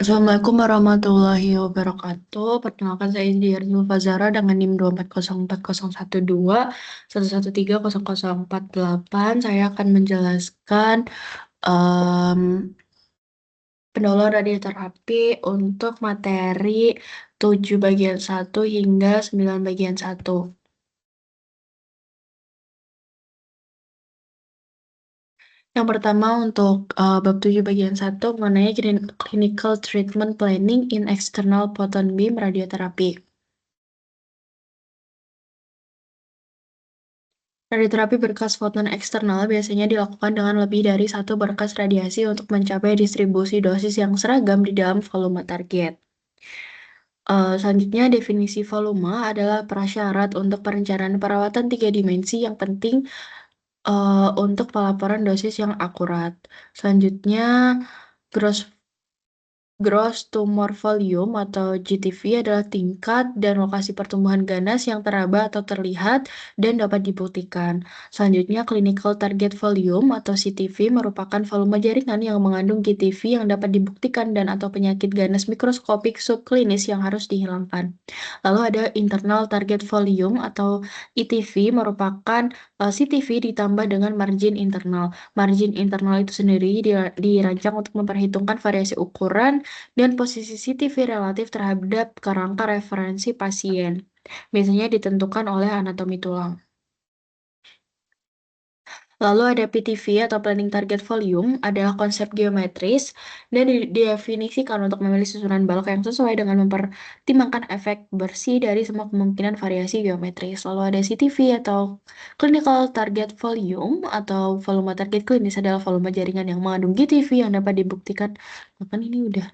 Assalamualaikum warahmatullahi wabarakatuh. Perkenalkan saya Indiar Zulfazara dengan NIM 2404012 1130048. Saya akan menjelaskan em pendownload radioterapi untuk materi 7 bagian 1 hingga 9 bagian 1. Yang pertama untuk bab 7 bagian 1 mengenai clinical treatment planning in external photon beam radiotherapy. Radioterapi berkas foton eksternal biasanya dilakukan dengan lebih dari satu berkas radiasi untuk mencapai distribusi dosis yang seragam di dalam volume target. Selanjutnya, definisi volume adalah prasyarat untuk perencanaan perawatan tiga dimensi yang penting untuk pelaporan dosis yang akurat. Selanjutnya, gross Gross tumor volume atau GTV adalah tingkat dan lokasi pertumbuhan ganas yang teraba atau terlihat dan dapat dibuktikan. Selanjutnya, clinical target volume atau CTV merupakan volume jaringan yang mengandung GTV yang dapat dibuktikan dan atau penyakit ganas mikroskopik subklinis yang harus dihilangkan. Lalu ada internal target volume atau ITV merupakan CTV ditambah dengan margin internal. Margin internal itu sendiri dirancang untuk memperhitungkan variasi ukuran dan posisi CTV relatif terhadap kerangka referensi pasien. Biasanya ditentukan oleh anatomi tulang. Lalu ada PTV atau Planning Target Volume adalah konsep geometris dan didefinisikan untuk memilih susunan balok yang sesuai dengan mempertimbangkan efek bersih dari semua kemungkinan variasi geometris. Lalu ada CTV atau Clinical Target Volume atau volume target klinis adalah volume jaringan yang mengandung GTV yang dapat dibuktikan. Bahkan ini udah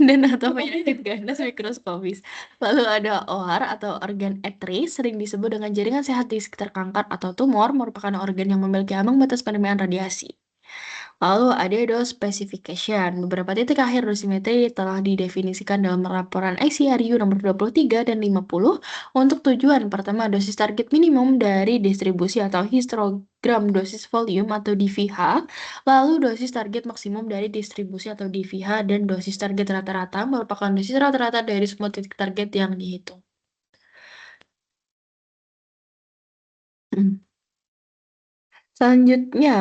dan atau penyakit ganas mikroskopis. Lalu ada OR atau organ etris, sering disebut dengan jaringan sehat di sekitar kanker atau tumor, merupakan organ yang memiliki ambang batas penerimaan radiasi. Lalu ada dose specification. Beberapa titik akhir dosimetri telah didefinisikan dalam laporan ICRU nomor 23 dan 50 untuk tujuan pertama dosis target minimum dari distribusi atau histogram dosis volume atau DVH, lalu dosis target maksimum dari distribusi atau DVH dan dosis target rata-rata merupakan dosis rata-rata dari semua titik target yang dihitung. Selanjutnya,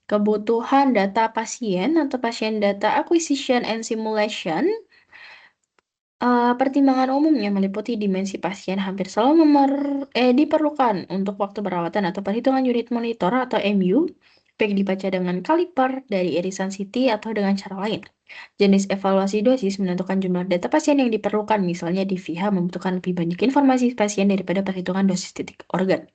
kebutuhan data pasien atau pasien data acquisition and simulation. Pertimbangan umumnya meliputi dimensi pasien hampir selalu diperlukan untuk waktu perawatan atau perhitungan unit monitor atau MU, baik dibaca dengan kaliper dari irisan CT atau dengan cara lain. Jenis evaluasi dosis menentukan jumlah data pasien yang diperlukan, misalnya di VH membutuhkan lebih banyak informasi pasien daripada perhitungan dosis titik organ.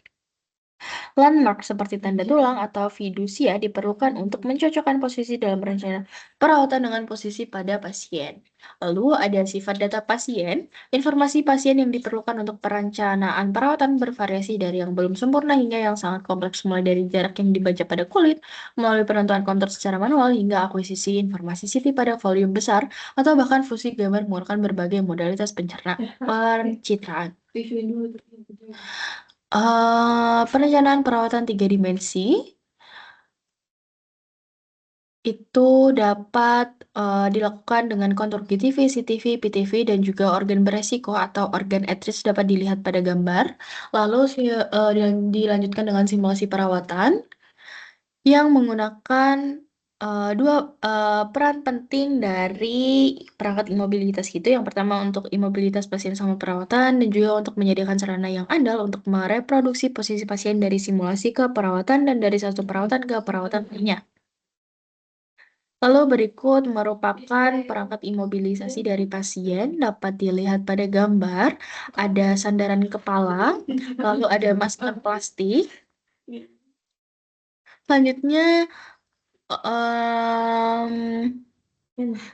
Landmark seperti tanda tulang atau fidusia diperlukan untuk mencocokkan posisi dalam rencana perawatan dengan posisi pada pasien. Lalu ada sifat data pasien. Informasi pasien yang diperlukan untuk perencanaan perawatan bervariasi dari yang belum sempurna hingga yang sangat kompleks, mulai dari jarak yang dibaca pada kulit, melalui penentuan kontur secara manual, hingga akuisisi informasi CT pada volume besar, atau bahkan fusi gambar menggunakan berbagai modalitas pencitraan. Perencanaan perawatan tiga dimensi itu dapat dilakukan dengan kontur GTV, CTV, PTV, dan juga organ beresiko atau organ etris dapat dilihat pada gambar. Lalu dilanjutkan dengan simulasi perawatan yang menggunakan dua peran penting dari perangkat imobilitas itu. Yang pertama untuk imobilitas pasien sama perawatan dan juga untuk menyediakan sarana yang andal untuk mereproduksi posisi pasien dari simulasi ke perawatan dan dari satu perawatan ke perawatan lainnya. Lalu berikut merupakan perangkat imobilisasi dari pasien dapat dilihat pada gambar. Ada sandaran kepala, lalu ada masker plastik. Selanjutnya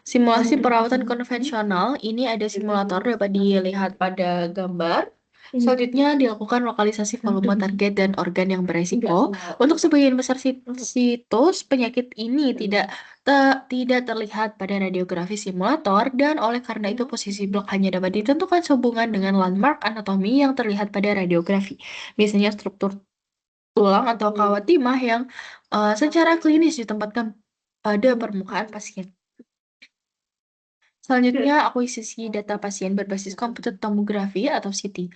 simulasi perawatan konvensional, ini ada simulator dapat dilihat pada gambar. Selanjutnya dilakukan lokalisasi volume target dan organ yang beresiko. Untuk sebagian besar situs, penyakit ini tidak terlihat pada radiografi simulator dan oleh karena itu posisi blok hanya dapat ditentukan sehubungan dengan landmark anatomi yang terlihat pada radiografi. Biasanya struktur tulang atau kawat timah yang secara klinis ditempatkan pada permukaan pasien. Selanjutnya, akuisisi data pasien berbasis komputer tomografi atau CT.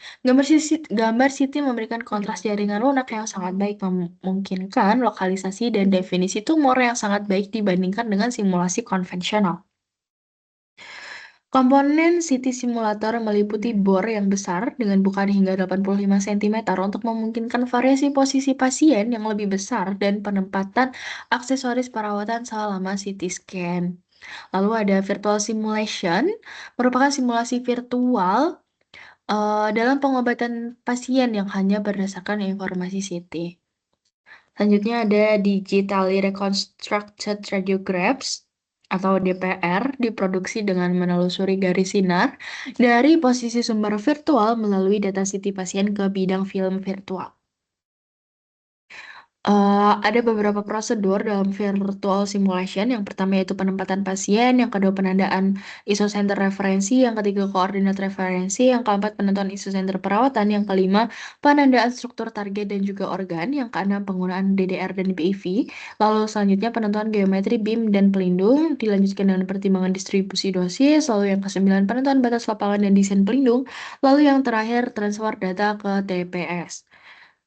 Gambar CT memberikan kontras jaringan lunak yang sangat baik, memungkinkan lokalisasi dan definisi tumor yang sangat baik dibandingkan dengan simulasi konvensional. Komponen CT simulator meliputi bor yang besar dengan bukaan hingga 85 cm untuk memungkinkan variasi posisi pasien yang lebih besar dan penempatan aksesoris perawatan selama CT scan. Lalu ada virtual simulation, merupakan simulasi virtual dalam pengobatan pasien yang hanya berdasarkan informasi CT. Selanjutnya ada Digitally Reconstructed Radiographs atau DPR diproduksi dengan menelusuri garis sinar dari posisi sumber virtual melalui data CT pasien ke bidang film virtual. Ada beberapa prosedur dalam virtual simulation. Yang pertama yaitu penempatan pasien, yang kedua penandaan isocenter referensi, yang ketiga koordinat referensi, yang keempat penentuan isocenter perawatan, yang kelima penandaan struktur target dan juga organ, yang keenam penggunaan DDR dan PIV, lalu selanjutnya penentuan geometri beam dan pelindung, dilanjutkan dengan pertimbangan distribusi dosis, lalu yang kesembilan penentuan batas lapangan dan desain pelindung, lalu yang terakhir transfer data ke TPS.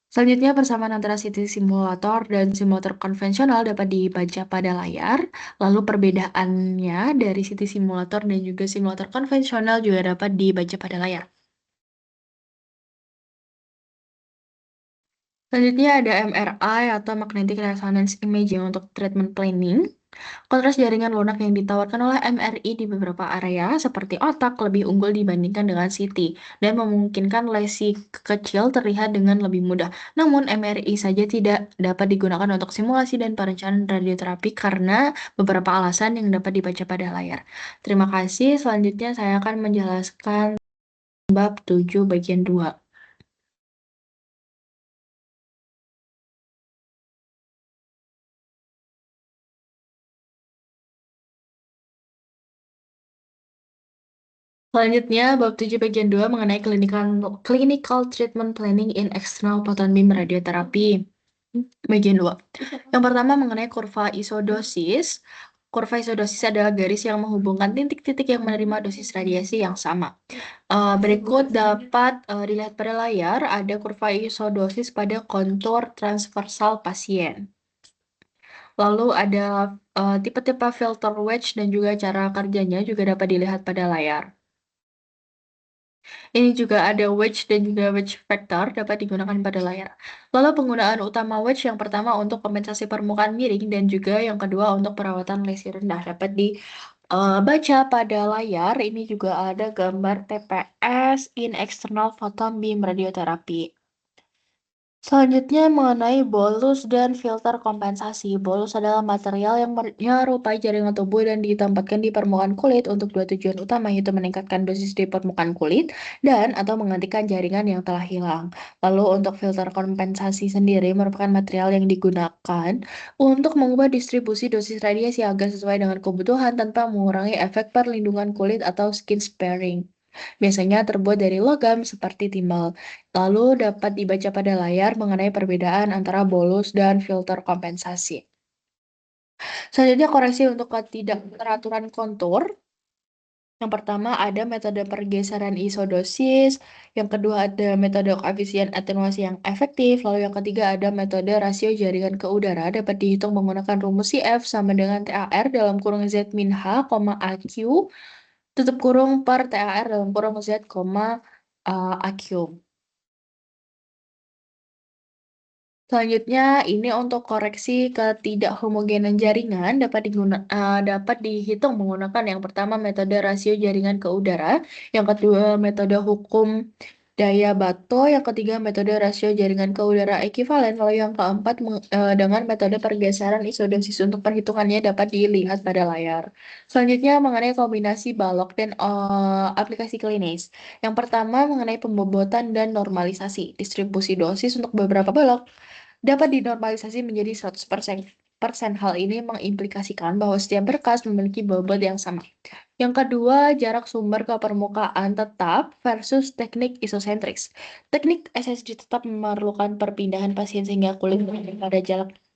Selanjutnya, persamaan antara CT simulator dan simulator konvensional dapat dibaca pada layar. Lalu perbedaannya dari CT simulator dan juga simulator konvensional juga dapat dibaca pada layar. Selanjutnya ada MRI atau Magnetic Resonance Imaging untuk treatment planning. Kontras jaringan lunak yang ditawarkan oleh MRI di beberapa area seperti otak lebih unggul dibandingkan dengan CT dan memungkinkan lesi kecil terlihat dengan lebih mudah. Namun MRI saja tidak dapat digunakan untuk simulasi dan perencanaan radioterapi karena beberapa alasan yang dapat dibaca pada layar. Terima kasih. Selanjutnya saya akan menjelaskan bab 7 bagian 2. Selanjutnya, bab 7 bagian 2 mengenai clinical treatment planning in external photon beam radiotherapy. Bagian 2. Yang pertama mengenai kurva isodosis. Kurva isodosis adalah garis yang menghubungkan titik-titik yang menerima dosis radiasi yang sama. Berikut dapat dilihat pada layar, ada kurva isodosis pada kontur transversal pasien. Lalu ada tipe-tipe filter wedge dan juga cara kerjanya juga dapat dilihat pada layar. Ini juga ada wedge dan juga wedge vector dapat digunakan pada layar. Lalu penggunaan utama wedge yang pertama untuk kompensasi permukaan miring dan juga yang kedua untuk perawatan lesi rendah dapat dibaca pada layar. Ini juga ada gambar TPS in external photon beam radiotherapy. Selanjutnya mengenai bolus dan filter kompensasi. Bolus adalah material yang menyerupai jaringan tubuh dan ditempatkan di permukaan kulit untuk dua tujuan utama, yaitu meningkatkan dosis di permukaan kulit dan atau menggantikan jaringan yang telah hilang. Lalu untuk filter kompensasi sendiri merupakan material yang digunakan untuk mengubah distribusi dosis radiasi agar sesuai dengan kebutuhan tanpa mengurangi efek perlindungan kulit atau skin sparing. Biasanya terbuat dari logam seperti timbal. Lalu dapat dibaca pada layar mengenai perbedaan antara bolus dan filter kompensasi. Selanjutnya koreksi untuk ketidakteraturan kontur. Yang pertama ada metode pergeseran isodosis, yang kedua ada metode koefisien atenuasi yang efektif, lalu yang ketiga ada metode rasio jaringan ke udara dapat dihitung menggunakan rumus CF sama dengan TAR dalam kurung Z min H, AQ, tutup kurung per TAR dalam kurung Z, AQ. Selanjutnya, ini untuk koreksi ketidakhomogenan jaringan dapat dihitung menggunakan yang pertama metode rasio jaringan ke udara, yang kedua metode hukum daya Bato, yang ketiga metode rasio jaringan ke udara ekivalen, lalu yang keempat dengan metode pergeseran isodosis. Untuk perhitungannya dapat dilihat pada layar. Selanjutnya mengenai kombinasi balok dan aplikasi klinis. Yang pertama mengenai pembobotan dan normalisasi. Distribusi dosis untuk beberapa balok dapat dinormalisasi menjadi 100%. Hal ini mengimplikasikan bahwa setiap berkas memiliki bobot yang sama. Yang kedua, jarak sumber ke permukaan tetap versus teknik isosentris. Teknik SSD tetap memerlukan perpindahan pasien sehingga kulit berada pada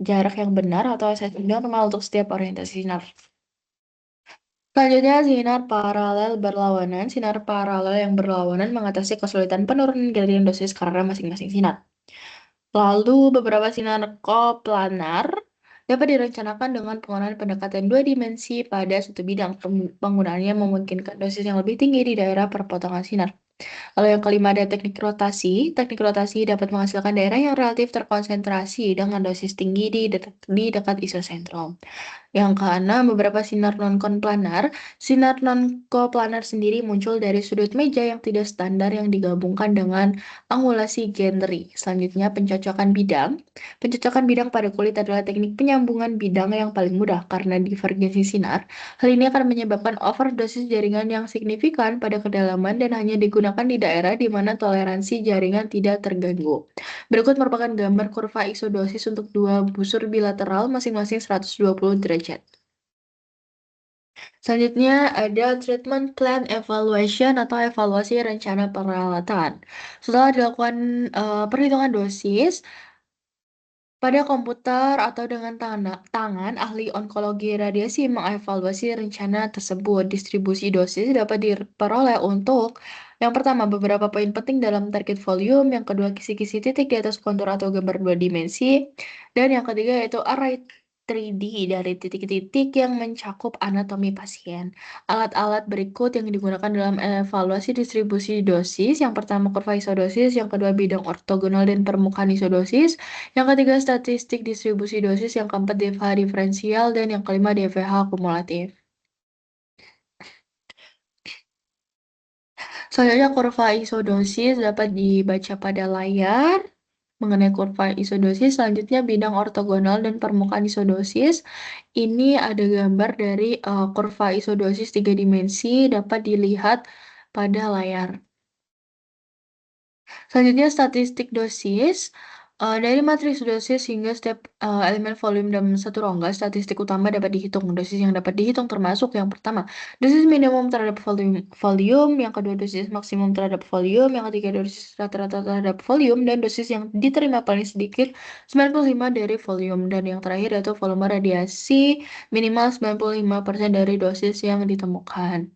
jarak yang benar atau SSD normal untuk setiap orientasi sinar. Selanjutnya, sinar paralel berlawanan. Sinar paralel yang berlawanan mengatasi kesulitan penurunan gradien dosis karena masing-masing sinar. Lalu, beberapa sinar koplanar dapat direncanakan dengan penggunaan pendekatan dua dimensi pada satu bidang. Penggunaannya memungkinkan dosis yang lebih tinggi di daerah perpotongan sinar. Lalu yang kelima ada teknik rotasi. Teknik rotasi dapat menghasilkan daerah yang relatif terkonsentrasi dengan dosis tinggi di dekat isosentrum. Yang keenam, beberapa sinar non-koplanar. Sinar non-koplanar sendiri muncul dari sudut meja yang tidak standar yang digabungkan dengan angulasi Gentry. Selanjutnya, pencocokan bidang. Pencocokan bidang pada kulit adalah teknik penyambungan bidang yang paling mudah karena divergensi sinar. Hal ini akan menyebabkan overdosis jaringan yang signifikan pada kedalaman dan hanya digunakan di daerah di mana toleransi jaringan tidak terganggu. Berikut merupakan gambar kurva isodosis untuk dua busur bilateral masing-masing 120 derajat. Selanjutnya ada treatment plan evaluation atau evaluasi rencana perawatan. Setelah dilakukan perhitungan dosis, pada komputer atau dengan tangan, ahli onkologi radiasi mengevaluasi rencana tersebut. Distribusi dosis dapat diperoleh untuk yang pertama, beberapa poin penting dalam target volume, yang kedua, kisi-kisi titik di atas kontur atau gambar dua dimensi, dan yang ketiga yaitu array 3D dari titik-titik yang mencakup anatomi pasien. Alat-alat berikut yang digunakan dalam evaluasi distribusi dosis, yang pertama kurva isodosis, yang kedua bidang ortogonal dan permukaan isodosis, yang ketiga, statistik distribusi dosis. Yang keempat, DFH diferensial. Dan yang kelima, DFH kumulatif. Selanjutnya, kurva isodosis dapat dibaca pada layar. Mengenai kurva isodosis, selanjutnya bidang ortogonal dan permukaan isodosis. Ini ada gambar dari kurva isodosis tiga dimensi dapat dilihat pada layar. Selanjutnya statistik dosis. Dari matriks dosis hingga setiap elemen volume dalam satu rongga, statistik utama dapat dihitung. Dosis yang dapat dihitung termasuk yang pertama, dosis minimum terhadap volume, yang kedua dosis maksimum terhadap volume, yang ketiga dosis rata-rata terhadap volume, dan dosis yang diterima paling sedikit 95 dari volume, dan yang terakhir yaitu volume radiasi minimal 95% dari dosis yang ditemukan.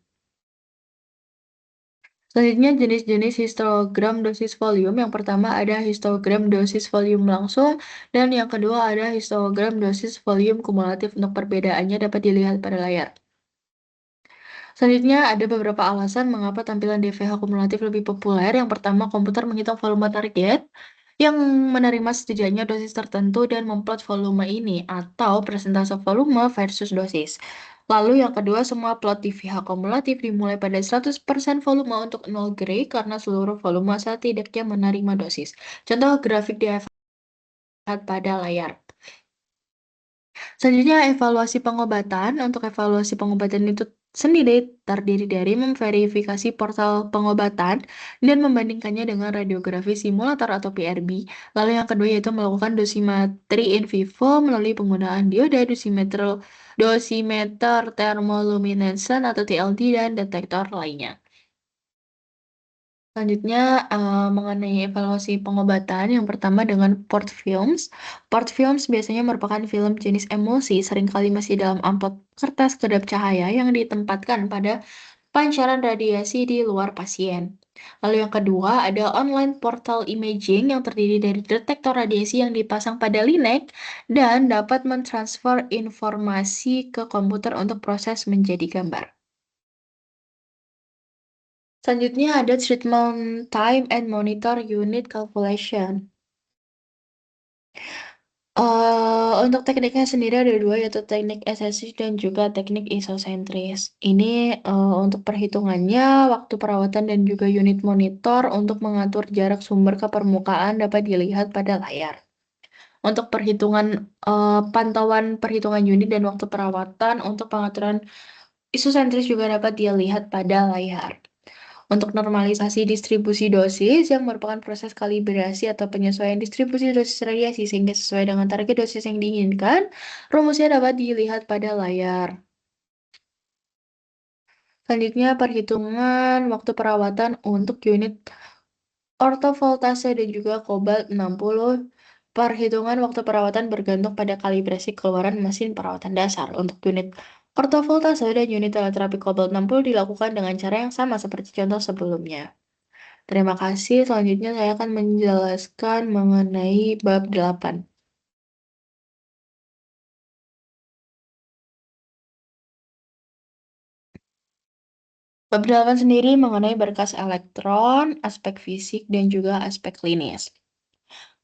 Selanjutnya jenis-jenis histogram dosis volume. Yang pertama ada histogram dosis volume langsung dan yang kedua ada histogram dosis volume kumulatif. Untuk perbedaannya dapat dilihat pada layar. Selanjutnya ada beberapa alasan mengapa tampilan DVH kumulatif lebih populer. Yang pertama, komputer menghitung volume target yang menerima setidaknya dosis tertentu dan memplot volume ini atau persentase volume versus dosis. Lalu yang kedua, semua plot DVH kumulatif dimulai pada 100% volume untuk 0 gray karena seluruh volume setidaknya menerima dosis. Contoh grafik dilihat pada layar. Selanjutnya, evaluasi pengobatan. Untuk evaluasi pengobatan itu sendiri terdiri dari memverifikasi portal pengobatan dan membandingkannya dengan radiografi simulator atau PRB. Lalu yang kedua yaitu melakukan dosimetri in vivo melalui penggunaan dioda dosimeter thermoluminescence atau TLD dan detektor lainnya. Selanjutnya, mengenai evaluasi pengobatan, yang pertama dengan port films. Port films biasanya merupakan film jenis emulsi, seringkali masih dalam amplop kertas kedap cahaya yang ditempatkan pada pancaran radiasi di luar pasien. Lalu yang kedua, ada online portal imaging yang terdiri dari detektor radiasi yang dipasang pada linek dan dapat mentransfer informasi ke komputer untuk proses menjadi gambar. Selanjutnya ada treatment time and monitor unit calculation. Untuk tekniknya sendiri ada dua, yaitu teknik SSI dan juga teknik isosentris. Ini untuk perhitungannya, waktu perawatan dan juga unit monitor untuk mengatur jarak sumber ke permukaan dapat dilihat pada layar. Untuk pantauan perhitungan unit dan waktu perawatan untuk pengaturan isosentris juga dapat dilihat pada layar. Untuk normalisasi distribusi dosis yang merupakan proses kalibrasi atau penyesuaian distribusi dosis radiasi sehingga sesuai dengan target dosis yang diinginkan, rumusnya dapat dilihat pada layar. Selanjutnya, perhitungan waktu perawatan untuk unit ortovoltase dan juga kobalt 60. Perhitungan waktu perawatan bergantung pada kalibrasi keluaran mesin perawatan dasar. Untuk unit Ortovoltase dan unit teleterapi kobalt 60 dilakukan dengan cara yang sama seperti contoh sebelumnya. Terima kasih. Selanjutnya saya akan menjelaskan mengenai bab 8. Bab 8 sendiri mengenai berkas elektron, aspek fisik, dan juga aspek klinis.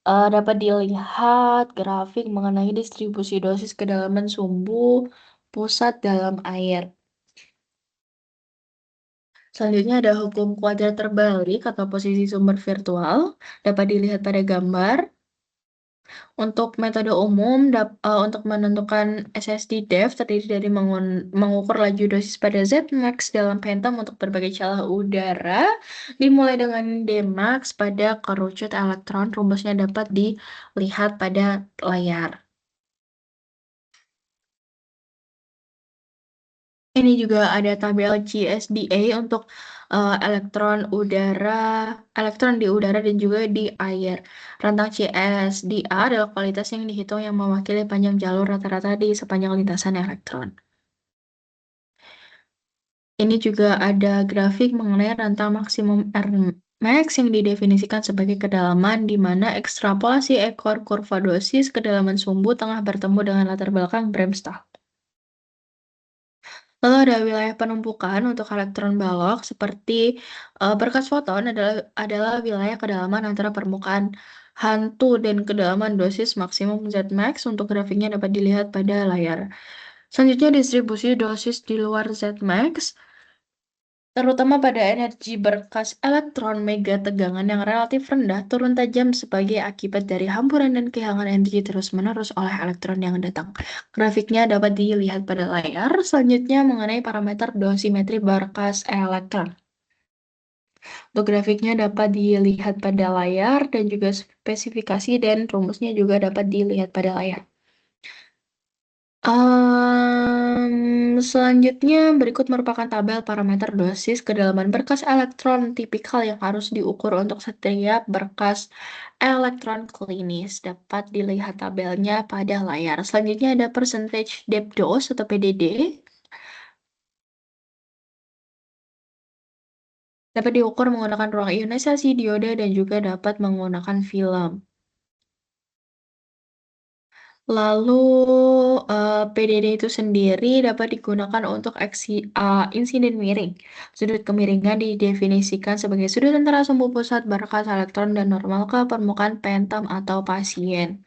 Dapat dilihat grafik mengenai distribusi dosis kedalaman sumbu pusat dalam air. Selanjutnya ada hukum kuadrat terbalik atau posisi sumber virtual. Dapat dilihat pada gambar. Untuk metode umum, untuk menentukan SSD depth terdiri dari mengukur laju dosis pada Zmax dalam phantom untuk berbagai celah udara, dimulai dengan Dmax pada kerucut elektron. Rumusnya dapat dilihat pada layar. Ini juga ada tabel GSDA untuk elektron di udara dan juga di air. Rentang CSDA adalah kualitas yang dihitung yang mewakili panjang jalur rata-rata di sepanjang lintasan elektron. Ini juga ada grafik mengenai rentang maksimum Rmax yang didefinisikan sebagai kedalaman di mana ekstrapolasi ekor kurva dosis kedalaman sumbu tengah bertemu dengan latar belakang Bremsstrahl. Lalu ada wilayah penumpukan untuk elektron balok seperti berkas foton adalah wilayah kedalaman antara permukaan hantu dan kedalaman dosis maksimum Zmax. Untuk grafiknya dapat dilihat pada layar. Selanjutnya distribusi dosis di luar Zmax, terutama pada energi berkas elektron mega tegangan yang relatif rendah turun tajam sebagai akibat dari hamburan dan kehilangan energi terus-menerus oleh elektron yang datang. Grafiknya dapat dilihat pada layar. Selanjutnya mengenai parameter dosimetri berkas elektron. Untuk grafiknya dapat dilihat pada layar dan juga spesifikasi dan rumusnya juga dapat dilihat pada layar. Selanjutnya, berikut merupakan tabel parameter dosis kedalaman berkas elektron tipikal yang harus diukur untuk setiap berkas elektron klinis. Dapat dilihat tabelnya pada layar. Selanjutnya ada percentage depth dose atau PDD. Dapat diukur menggunakan ruang ionisasi diode dan juga dapat menggunakan film. Lalu PDD itu sendiri dapat digunakan untuk insiden miring. Sudut kemiringan didefinisikan sebagai sudut antara sumbu pusat berkas elektron dan normal ke permukaan phantom atau pasien.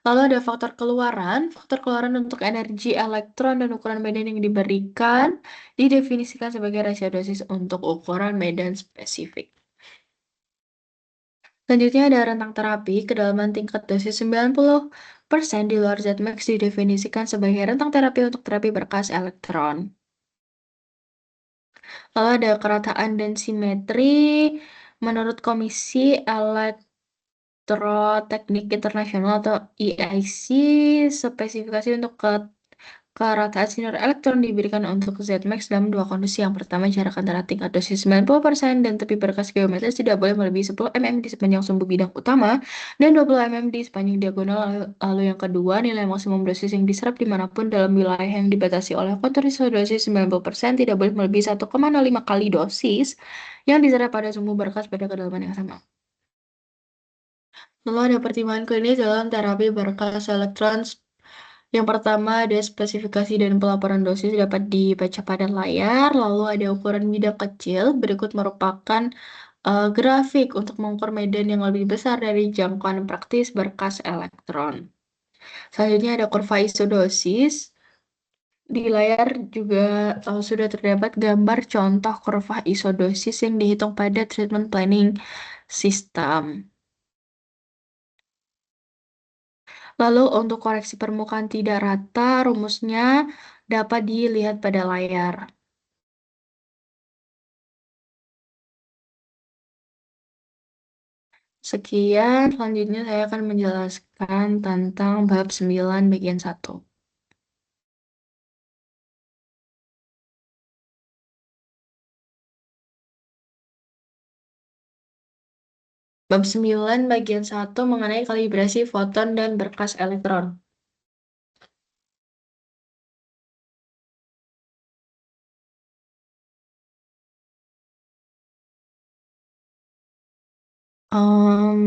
Lalu ada faktor keluaran. Faktor keluaran untuk energi elektron dan ukuran medan yang diberikan didefinisikan sebagai rasio dosis untuk ukuran medan spesifik. Selanjutnya ada rentang terapi, kedalaman tingkat dosis 90% di luar Zmax didefinisikan sebagai rentang terapi untuk terapi berkas elektron. Lalu ada kerataan dan simetri. Menurut Komisi Elektroteknik Internasional atau EIC, spesifikasi untuk kerataan sinar elektron diberikan untuk Zmax dalam dua kondisi. Yang pertama, jarak antara tingkat dosis 90% dan tepi berkas geometris tidak boleh melebihi 10 mm di sepanjang sumbu bidang utama dan 20 mm di sepanjang diagonal. Lalu yang kedua, nilai maksimum dosis yang diserap dimanapun dalam wilayah yang dibatasi oleh kontur dosis 90% tidak boleh melebihi 1,05 kali dosis yang diserap pada sumbu berkas pada kedalaman yang sama. Lalu ada pertimbangan klinis dalam terapi berkas elektron. Yang pertama ada spesifikasi dan pelaporan dosis dapat dibaca pada layar, lalu ada ukuran bidang kecil, berikut merupakan grafik untuk mengukur medan yang lebih besar dari jangkauan praktis berkas elektron. Selanjutnya ada kurva isodosis. Di layar juga sudah terdapat gambar contoh kurva isodosis yang dihitung pada treatment planning system. Lalu untuk koreksi permukaan tidak rata, rumusnya dapat dilihat pada layar. Sekian, selanjutnya saya akan menjelaskan tentang bab 9 bagian 1. Bab 9 bagian 1 mengenai kalibrasi foton dan berkas elektron. Em,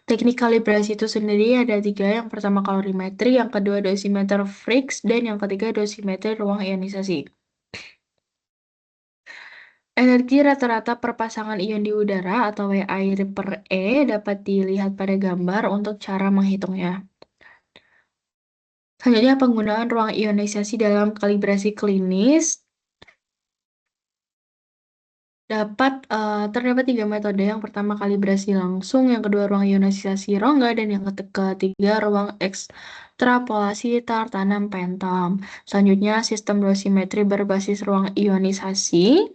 Teknik kalibrasi itu sendiri ada tiga. Yang pertama kalorimetri, yang kedua dosimeter Fields, dan yang ketiga dosimeter ruang ionisasi. Energi rata-rata per pasangan ion di udara atau WI per E dapat dilihat pada gambar untuk cara menghitungnya. Selanjutnya penggunaan ruang ionisasi dalam kalibrasi klinis terdapat tiga metode. Yang pertama kalibrasi langsung, yang kedua ruang ionisasi rongga, dan yang ketiga ruang ekstrapolasi tartanam Phantom. Selanjutnya sistem dosimetri berbasis ruang ionisasi.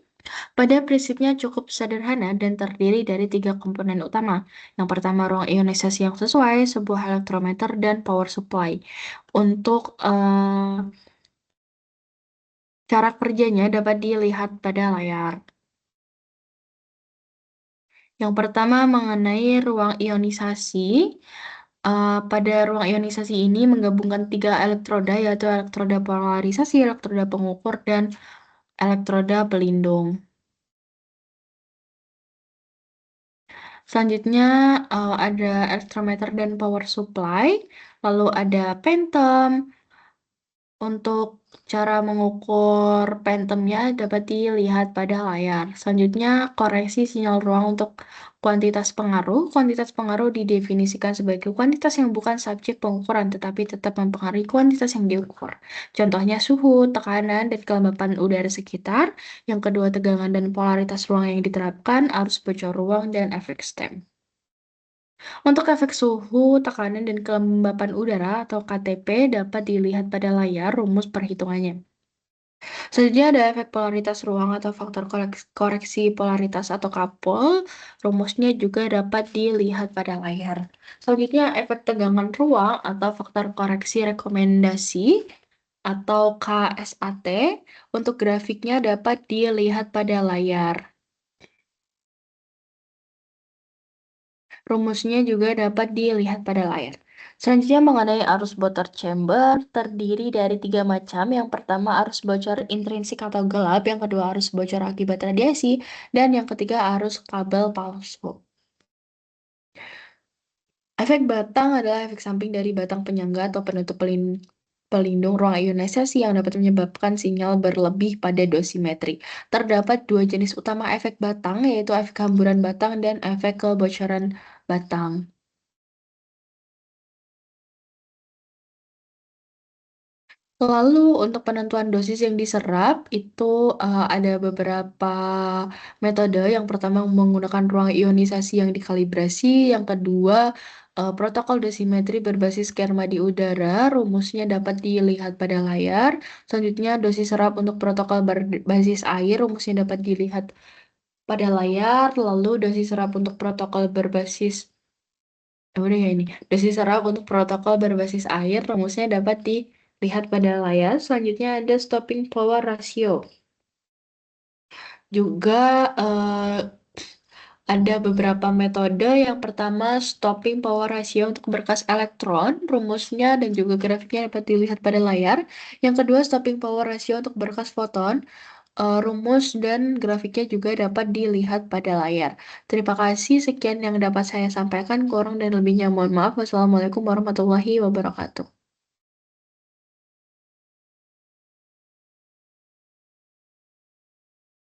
Pada prinsipnya cukup sederhana dan terdiri dari tiga komponen utama. Yang pertama ruang ionisasi yang sesuai, sebuah elektrometer, dan power supply. Untuk cara kerjanya dapat dilihat pada layar. Yang pertama mengenai ruang ionisasi. Pada ruang ionisasi ini menggabungkan tiga elektroda, yaitu elektroda polarisasi, elektroda pengukur, dan elektroda pelindung. Selanjutnya ada elektrometer dan power supply, lalu ada phantom. Untuk cara mengukur phantomnya dapat dilihat pada layar. Selanjutnya, koreksi sinyal ruang untuk kuantitas pengaruh. Kuantitas pengaruh didefinisikan sebagai kuantitas yang bukan subjek pengukuran, tetapi tetap mempengaruhi kuantitas yang diukur. Contohnya suhu, tekanan, dan kelembapan udara sekitar. Yang kedua, tegangan dan polaritas ruang yang diterapkan, arus bocor ruang, dan efek stem. Untuk efek suhu, tekanan, dan kelembapan udara atau KTP dapat dilihat pada layar rumus perhitungannya. Selanjutnya ada efek polaritas ruang atau faktor koreksi polaritas atau couple. Rumusnya juga dapat dilihat pada layar. Selanjutnya efek tegangan ruang atau faktor koreksi rekomendasi atau KSAT. Untuk grafiknya dapat dilihat pada layar. Rumusnya juga dapat dilihat pada layar. Selanjutnya mengenai arus bocor chamber terdiri dari tiga macam. Yang pertama arus bocor intrinsik atau gelap, yang kedua arus bocor akibat radiasi, dan yang ketiga arus kabel palsu. Efek batang adalah efek samping dari batang penyangga atau penutup pelindung ruang ionisasi yang dapat menyebabkan sinyal berlebih pada dosimetri. Terdapat dua jenis utama efek batang, yaitu efek hamburan batang dan efek kebocoran batang. Lalu untuk penentuan dosis yang diserap itu ada beberapa metode. Yang pertama menggunakan ruang ionisasi yang dikalibrasi. Yang kedua protokol dosimetri berbasis skerma di udara. Rumusnya dapat dilihat pada layar. Selanjutnya dosis serap untuk protokol berbasis air. Rumusnya dapat dilihat pada layar. Lalu dosis serap untuk protokol berbasis udah ya ini. Dosis serap untuk protokol berbasis air, rumusnya dapat dilihat pada layar. Selanjutnya ada stopping power ratio. Juga ada beberapa metode. Yang pertama, stopping power ratio untuk berkas elektron, rumusnya dan juga grafiknya dapat dilihat pada layar. Yang kedua, stopping power ratio untuk berkas foton, rumus dan grafiknya juga dapat dilihat pada layar. Terima kasih, sekian yang dapat saya sampaikan. Kurang dan lebihnya mohon maaf. Wassalamualaikum warahmatullahi wabarakatuh.